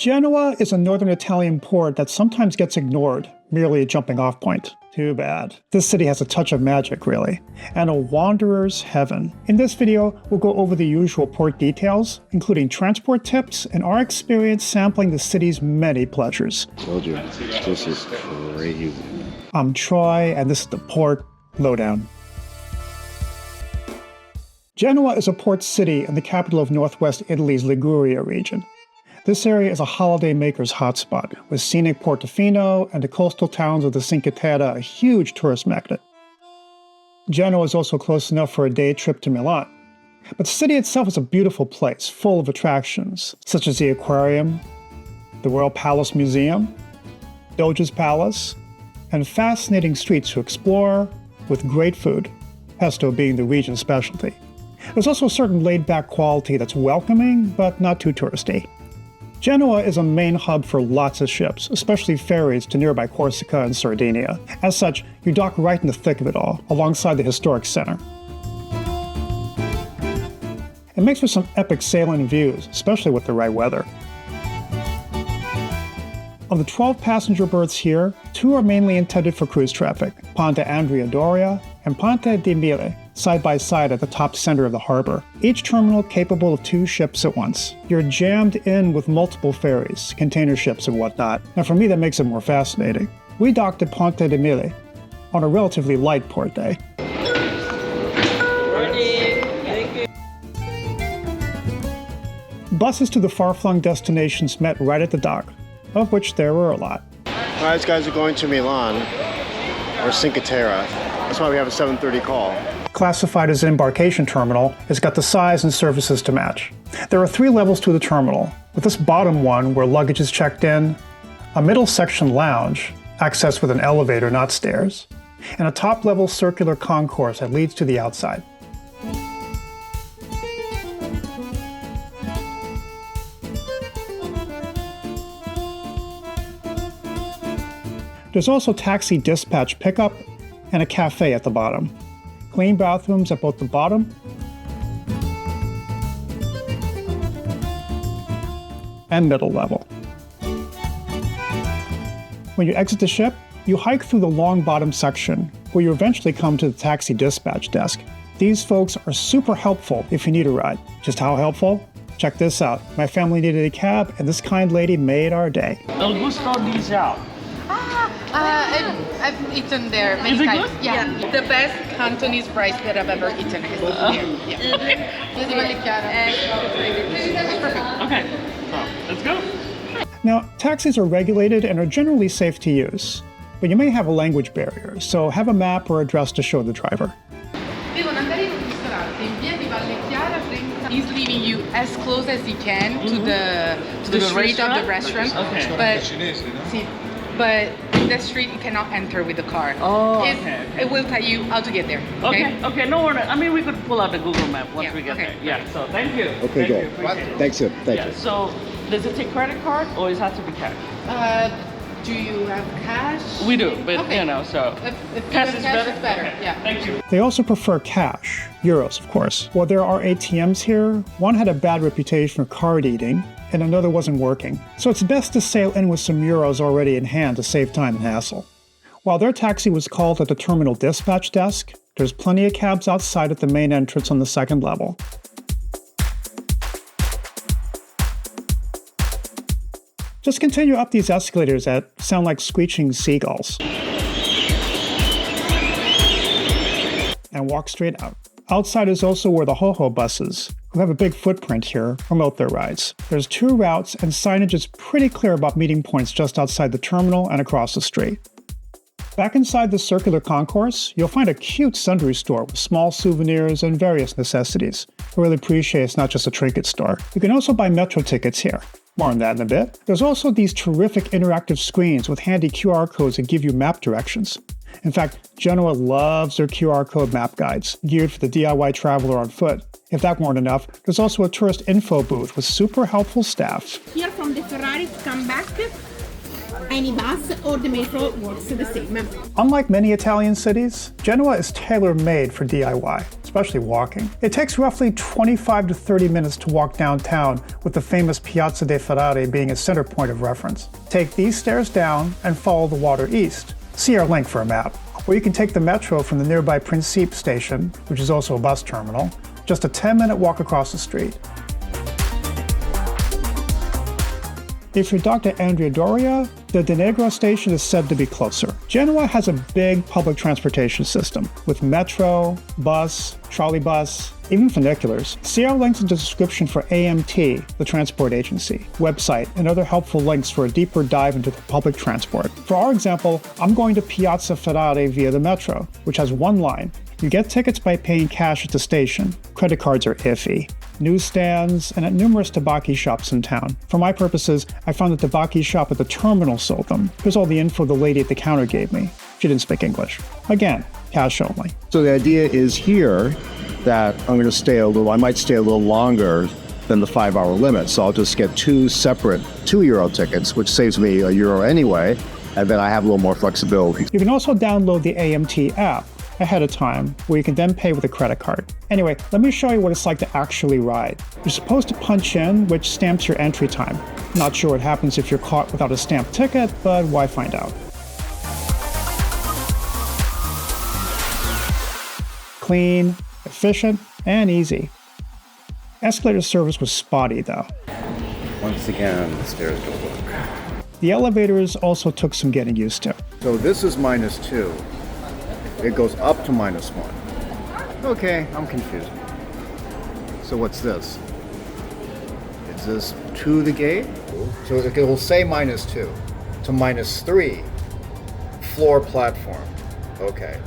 Genoa is a northern Italian port that sometimes gets ignored, merely a jumping off point. Too bad. This city has a touch of magic, really, and a wanderer's heaven. In this video, we'll go over the usual port details, including transport tips and our experience sampling the city's many pleasures. Told you, this is crazy. I'm Troy, and this is the Port Lowdown. Genoa is a port city in the capital of northwest Italy's Liguria region. This area is a holidaymaker's hotspot, with scenic Portofino and the coastal towns of the Cinque Terre a huge tourist magnet. Genoa is also close enough for a day trip to Milan. But the city itself is a beautiful place, full of attractions, such as the aquarium, the Royal Palace Museum, Doge's Palace, and fascinating streets to explore, with great food, pesto being the region's specialty. There's also a certain laid-back quality that's welcoming, but not too touristy. Genoa is a main hub for lots of ships, especially ferries to nearby Corsica and Sardinia. As such, you dock right in the thick of it all, alongside the historic center. It makes for some epic sailing views, especially with the right weather. Of the 12 passenger berths here, 2 are mainly intended for cruise traffic, Ponte Andrea Doria and Ponte di Mille, side by side at the top center of the harbor, each terminal capable of 2 ships at once. You're jammed in with multiple ferries, container ships and whatnot, and for me that makes it more fascinating. We docked at Ponte di Mille on a relatively light port day. Buses to the far-flung destinations met right at the dock, of which there were a lot. All right, guys are going to Milan, or Cinque Terre. That's why we have a 7:30 call. Classified as an embarkation terminal, it's got the size and services to match. There are 3 levels to the terminal, with this bottom one where luggage is checked in, a middle section lounge, accessed with an elevator, not stairs, and a top-level circular concourse that leads to the outside. There's also taxi dispatch pickup and a cafe at the bottom. Clean bathrooms at both the bottom and middle level. When you exit the ship, you hike through the long bottom section, where you eventually come to the taxi dispatch desk. These folks are super helpful if you need a ride. Just how helpful? Check this out. My family needed a cab, and this kind lady made our day. Who started these out? I've eaten there many times. Good? Yeah. The best Cantonese rice that I've ever eaten is here. Okay, so let's go. Now, taxis are regulated and are generally safe to use, but you may have a language barrier, so have a map or address to show the driver. He's leaving you as close as he can to the street of the restaurant. Okay. But in that street you cannot enter with the car. Oh, okay. It will tell you how to get there. Okay, no worries. I mean, we could pull out the Google map once we get there. Yeah, so thank you. Okay, go. Thanks, sir. Thank you. So, does it take credit card or does it have to be cash? Do you have cash? We do, but okay. So if cash is better. It's better. Okay. Yeah. Thank you. They also prefer cash, euros of course. While there are ATMs here, one had a bad reputation for card eating, and another wasn't working. So it's best to sail in with some euros already in hand to save time and hassle. While their taxi was called at the terminal dispatch desk, there's plenty of cabs outside at the main entrance on the 2nd level. Just continue up these escalators that sound like screeching seagulls. And walk straight out. Outside is also where the ho-ho buses, who have a big footprint here, promote their rides. There's 2 routes, and signage is pretty clear about meeting points just outside the terminal and across the street. Back inside the circular concourse, you'll find a cute sundry store with small souvenirs and various necessities. I really appreciate it's not just a trinket store. You can also buy metro tickets here. More on that in a bit. There's also these terrific interactive screens with handy QR codes that give you map directions. In fact, Genoa loves their QR code map guides, geared for the DIY traveler on foot. If that weren't enough, there's also a tourist info booth with super helpful staff. Here from De Ferrari to come back, Any bus or the metro works the same. Unlike many Italian cities, Genoa is tailor-made for DIY, especially walking. It takes roughly 25 to 30 minutes to walk downtown, with the famous Piazza De Ferrari being a center point of reference. Take these stairs down and follow the water east. See our link for a map. Or you can take the metro from the nearby Principe station, which is also a bus terminal, just a 10-minute walk across the street. If you're Dr. Andrea Doria, the De Negro station is said to be closer. Genoa has a big public transportation system with metro, bus, trolley bus, even funiculars. See our links in the description for AMT, the transport agency, website, and other helpful links for a deeper dive into the public transport. For our example, I'm going to Piazza Ferrari via the metro, which has one line. You get tickets by paying cash at the station. Credit cards are iffy. Newsstands, and at numerous tabacchi shops in town. For my purposes, I found the tabacchi shop at the terminal sold them. Here's all the info the lady at the counter gave me. She didn't speak English. Again, cash only. So the idea is here that I might stay a little longer than the 5-hour limit. So I'll just get 2 separate €2 tickets, which saves me €1 anyway, and then I have a little more flexibility. You can also download the AMT app ahead of time, where you can then pay with a credit card. Anyway, let me show you what it's like to actually ride. You're supposed to punch in, which stamps your entry time. Not sure what happens if you're caught without a stamped ticket, but why find out? Clean, efficient, and easy. Escalator service was spotty though. Once again, the stairs don't work. The elevators also took some getting used to. So this is -2. It goes up to -1. Okay, I'm confused. So what's this? Is this to the gate? So it will say -2 to -3 floor platform. Okay.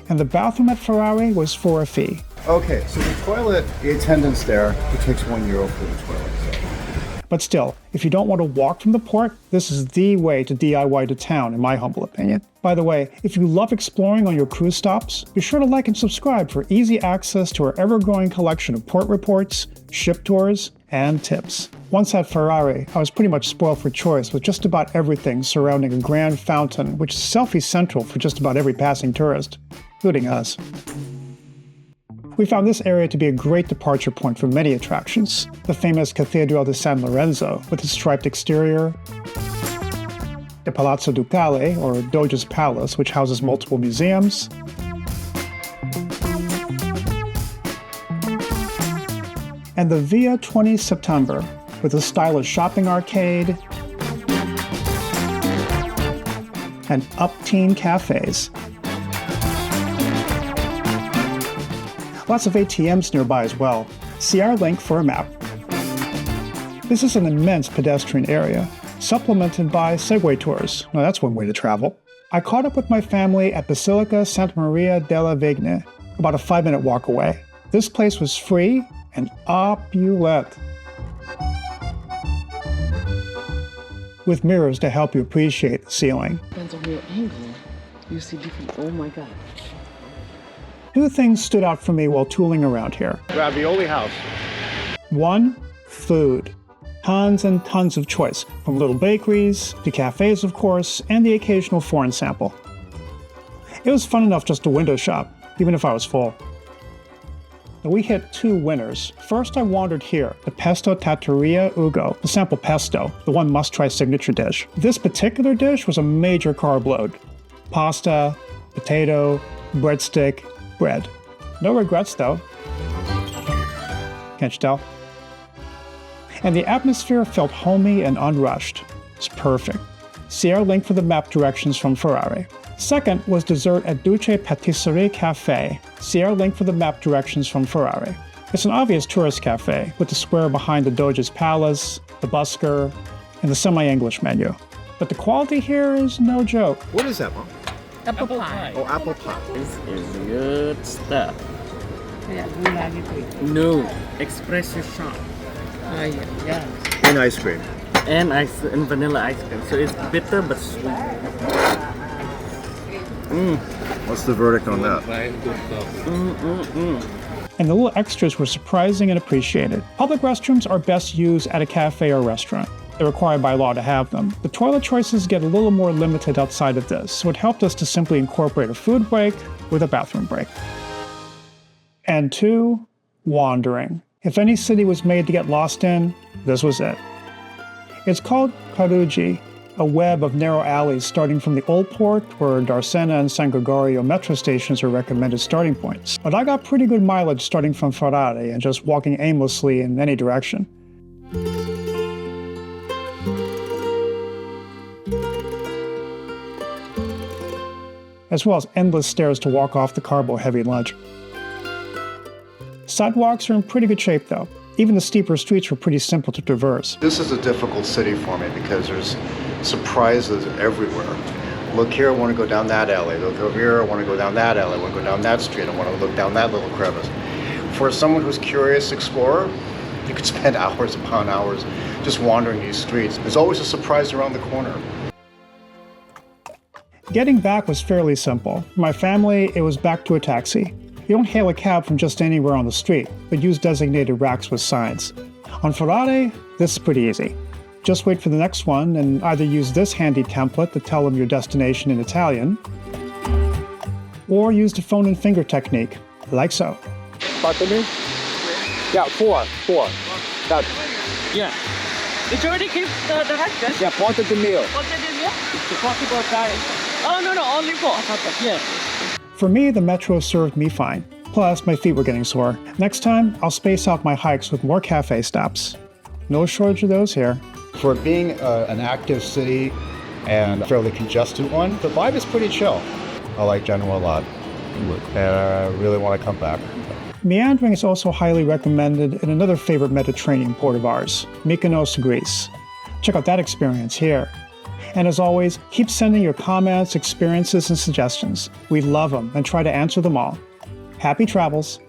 And the bathroom at Ferrari was for a fee. Okay, so the toilet, the attendance there, it takes €1 for the toilet. So. But still, if you don't want to walk from the port, this is the way to DIY to town, in my humble opinion. By the way, if you love exploring on your cruise stops, be sure to like and subscribe for easy access to our ever-growing collection of port reports, ship tours, and tips. Once at Ferrari, I was pretty much spoiled for choice with just about everything surrounding a grand fountain, which is selfie central for just about every passing tourist, including us. We found this area to be a great departure point for many attractions. The famous Cathedral de San Lorenzo with its striped exterior, the Palazzo Ducale, or Doge's Palace, which houses multiple museums, and the Via 20 September with a stylish shopping arcade and upteen cafes. Lots of ATMs nearby as well. See our link for a map. This is an immense pedestrian area, supplemented by Segway tours. Now that's one way to travel. I caught up with my family at Basilica Santa Maria della Vigne, about a 5-minute walk away. This place was free and opulent, with mirrors to help you appreciate the ceiling. Depends on your angle. You see different. Oh my God. 2 things stood out for me while tooling around here. Ravioli house. 1, food. Tons and tons of choice, from little bakeries to cafes, of course, and the occasional foreign sample. It was fun enough just to window shop, even if I was full. We hit 2 winners. First, I wandered here, the Pesto Tatteria Ugo, the sample pesto, the one must-try signature dish. This particular dish was a major carb load. Pasta, potato, breadstick, bread. No regrets though. Can't you tell? And the atmosphere felt homey and unrushed. It's perfect. See our link for the map directions from Ferrari. Second was dessert at Duce Patisserie Cafe. See our link for the map directions from Ferrari. It's an obvious tourist cafe with the square behind the Doge's Palace, the busker, and the semi-English menu. But the quality here is no joke. What is that, Mom? Apple pie. Oh, apple pie. This is good stuff. Yeah, gula gitu. No, espresso shot. Yeah. And ice cream. And vanilla ice cream. So it's bitter but sweet. What's the verdict on that? And the little extras were surprising and appreciated. Public restrooms are best used at a cafe or restaurant. They're required by law to have them. The toilet choices get a little more limited outside of this, so it helped us to simply incorporate a food break with a bathroom break. And 2, wandering. If any city was made to get lost in, this was it. It's called Carugi, a web of narrow alleys starting from the Old Port, where Darsena and San Gregorio metro stations are recommended starting points. But I got pretty good mileage starting from Ferrari and just walking aimlessly in any direction. As well as endless stairs to walk off the carbo-heavy lunch. Sidewalks are in pretty good shape though. Even the steeper streets were pretty simple to traverse. This is a difficult city for me because there's surprises everywhere. Look here, I want to go down that alley. Look over here, I want to go down that alley. I want to go down that street. I want to look down that little crevice. For someone who's curious explorer, you could spend hours upon hours just wandering these streets. There's always a surprise around the corner. Getting back was fairly simple. For my family, it was back to a taxi. You don't hail a cab from just anywhere on the street, but use designated racks with signs. On Ferrari, this is pretty easy. Just wait for the next one and either use this handy template to tell them your destination in Italian, or use the phone and finger technique, like so. Portofino? Yeah, four. That. Yeah. Did you already give the direction? Yeah, Ponte de Mille. What did you do? The possible time. Oh, no, only 4. Yeah. For me, the metro served me fine. Plus, my feet were getting sore. Next time, I'll space out my hikes with more cafe stops. No shortage of those here. For being an active city and a fairly congested one, the vibe is pretty chill. I like Genoa a lot, and I really want to come back. Meandering is also highly recommended in another favorite Mediterranean port of ours, Mykonos, Greece. Check out that experience here. And as always, keep sending your comments, experiences, and suggestions. We love them and try to answer them all. Happy travels!